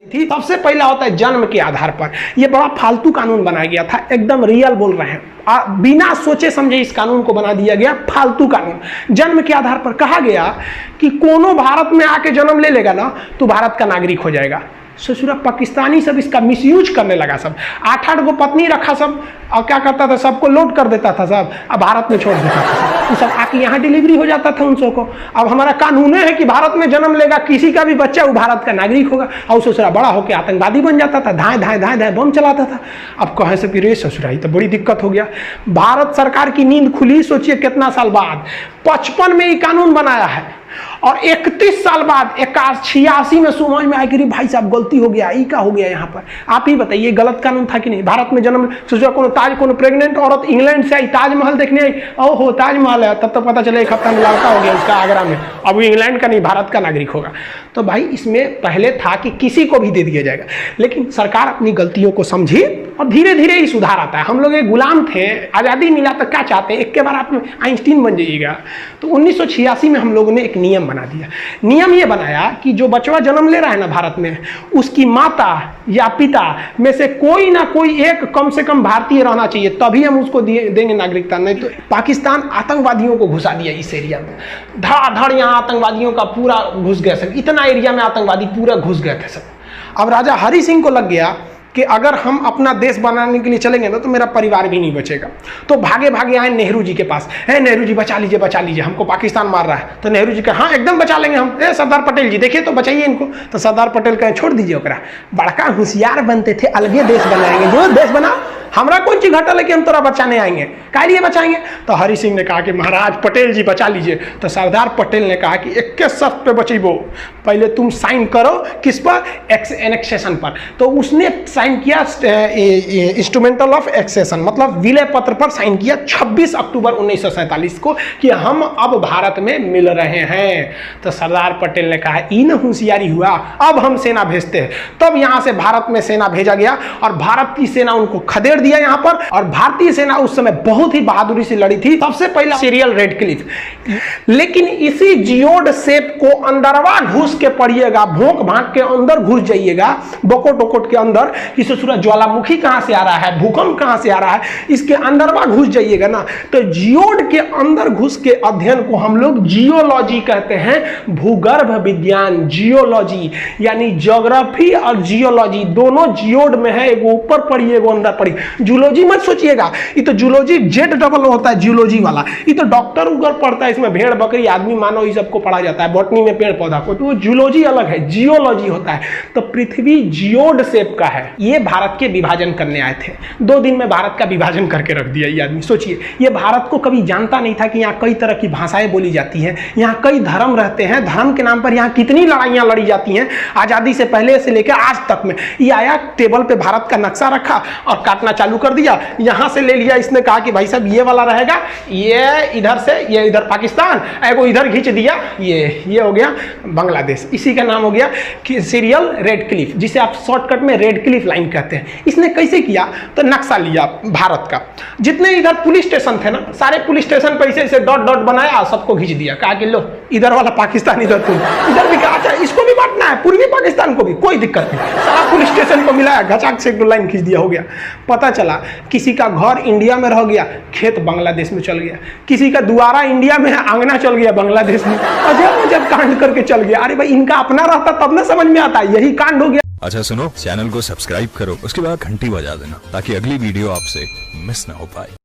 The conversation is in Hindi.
थी। सबसे पहला होता है जन्म के आधार पर। यह बड़ा फालतू कानून बनाया गया था, एकदम रियल बोल रहे हैं, बिना सोचे समझे इस कानून को बना दिया गया, फालतू कानून। जन्म के आधार पर कहा गया कि कोनो भारत में आके जन्म ले लेगा ना तो भारत का नागरिक हो जाएगा। ससुरा पाकिस्तानी सब इसका मिसयूज करने लगा, सब 8-8 गो पत्नी रखा सब, और क्या करता था, सबको लोड कर देता था सब, अब भारत में छोड़ देता था, तो सब आके यहाँ डिलीवरी हो जाता था उन सबको। अब हमारा कानून है कि भारत में जन्म लेगा किसी का भी बच्चा वो भारत का नागरिक होगा, और ससुरा बड़ा होकर आतंकवादी बन जाता था, धाए धाए धाए धाए बम चलाता था। अब कहे से फिर ससुराई तो बड़ी दिक्कत हो गया। भारत सरकार की नींद खुली, सोचिए कितना साल बाद, 55 में ये कानून बनाया है, और 31 साल बाद 86 में समझ में आया कि भाई साहब गलती हो गया, ये क्या हो गया यहाँ पर। आप ही बताइए गलत कानून था कि नहीं। भारत में जन्म सोचा कोनो प्रेग्नेंट औरत इंग्लैंड से आई, ताजमहल देखने आई, ओहो ताजमहल है, तब तो पता चला 1 हफ्ता में लड़का हो गया उसका आगरा में, अब वो इंग्लैंड का नहीं भारत का नागरिक होगा। तो भाई इसमें पहले था कि किसी को भी दे दिया जाएगा, लेकिन सरकार अपनी गलतियों को समझी और धीरे धीरे ही सुधार आता है। हम लोग एक गुलाम थे, आज़ादी मिला तो क्या चाहते हैं, एक के बार आप आइंस्टीन बन जाइएगा। तो 1986 में हम लोगों ने एक नियम बना दिया। नियम ये बनाया कि जो बचवा जन्म ले रहा है ना भारत में, उसकी माता या पिता में से कोई ना कोई एक कम से कम भारतीय रहना चाहिए, तभी हम उसको देंगे नागरिकता। नहीं तो पाकिस्तान आतंकवादियों को घुसा दिया इस एरिया में, धड़ाधड़ यहाँ आतंकवादियों का पूरा घुस गया सब, इतना एरिया में आतंकवादी पूरा घुस गए थे सब। अब राजा हरि सिंह को लग गया कि अगर हम अपना देश बनाने के लिए चलेंगे ना तो मेरा परिवार भी नहीं बचेगा। तो भागे भागे आए नेहरू जी के पास, है नेहरू जी बचा लीजिए, हमको पाकिस्तान मार रहा है। तो नेहरू जी कहा हाँ एकदम बचा लेंगे हम। सरदार पटेल जी देखिए तो बचाइए इनको। तो सरदार पटेल कहे छोड़ दीजिए ओकरा, बड़का होशियार बनते थे, अलगे देश बनाएंगे, जो देश बना, हमरा कौन चीज घटल है कि हम तोरा बचाने आएंगे, काय लिए बचाएंगे। तो हरि सिंह ने कहा कि महाराज पटेल जी बचा लीजिए। तो सरदार पटेल ने कहा कि 21 शर्त पे बचेबो, पहले तुम साइन करो किस पर, एनेक्सेशन पर। तो उसने साइन किया इंस्ट्रूमेंटल ऑफ एक्सेशन, मतलब विलय पत्र पर साइन किया 26 अक्टूबर 1947 को कि हम अब भारत में मिल रहे हैं। तो सरदार पटेल ने कहा इन होशियारी हुआ, अब हम सेना भेजते हैं। तब यहां से भारत में सेना भेजा गया और भारत की सेना उनको खदेड़ दिया यहाँ पर। और भारतीय सेना उस समय बहुत ही बहादुरी से लड़ी थी। सबसे पहला सीरियल रेडक्लिफ, लेकिन इसी जियोड शेप को अंदरवा घुस के पढ़िएगा, भोंक भांक के अंदर घुस जाइएगा, बकोट वकोट के अंदर, कि ससुरा ज्वालामुखी कहां से आ रहा है, भूकंप कहां से आ रहा है, इसके अंदरवा घुस जाइएगा ना, तो जियोड के अंदर घुस के अध्ययन को हम लोग जियोलॉजी कहते हैं, भूगर्भ विज्ञान जियोलॉजी, यानी ज्योग्राफी और जियोलॉजी दोनों जियोड में है, एगो ऊपर पढ़ी एगो अंदर पढ़ी। जूलॉजी मत सोचिएगा, ये तो जूलॉजी जेड डबल होता है जियोलॉजी वाला, ये तो डॉक्टर उगर पढ़ता है, इसमें भेड़ बकरी आदमी मानव ये सबको पढ़ा जाता है, बॉटनी में पेड़ पौधा को, तो जूलॉजी अलग है, जियोलॉजी होता है। तो पृथ्वी जियोड शेप का है। ये भारत के विभाजन करने आए थे, 2 दिन में भारत का विभाजन करके रख दिया ये आदमी। सोचिए ये भारत को कभी जानता नहीं था कि यहाँ कई तरह की भाषाएं बोली जाती हैं, यहाँ कई धर्म रहते हैं, धर्म के नाम पर यहाँ कितनी लड़ाइयाँ लड़ी जाती हैं आज़ादी से पहले से लेकर आज तक में। ये आया टेबल पे भारत का नक्शा रखा और काटना चालू कर दिया, यहाँ से ले लिया, इसने कहा कि भाई साहब ये वाला रहेगा, ये इधर से, ये इधर पाकिस्तान, एगो इधर खींच दिया, ये हो गया बांग्लादेश। इसी का नाम हो गया कि सीरियल रेडक्लिफ, जिसे आप शॉर्टकट में रेडक्लिफ लाइन कहते हैं। इसने कैसे किया, तो नक्शा लिया भारत का, जितने इधर पुलिस स्टेशन थे ना, सारे पुलिस स्टेशन पर ऐसे डॉट डॉट बनाया, सबको खींच दिया, कहा कि लो इधर वाला पाकिस्तान, इधर तुम, इधर भी कहा अच्छा इसको भी बांटना है, पूर्वी पाकिस्तान को भी, कोई दिक्कत नहीं, सारा पुलिस स्टेशन को मिलाया, घचाक से एक लाइन खींच दिया, हो गया। पता चला किसी का घर इंडिया में रह गया, खेत बांग्लादेश में चल गया, किसी का द्वारा इंडिया में है, आंगना चल गया बांग्लादेश में, अजब कांड करके चल गया। अरे भाई इनका अपना रहता तब ना समझ में आता, यही कांड हो गया। अच्छा सुनो, चैनल को सब्सक्राइब करो, उसके बाद घंटी बजा देना ताकि अगली वीडियो आपसे मिस ना हो पाए।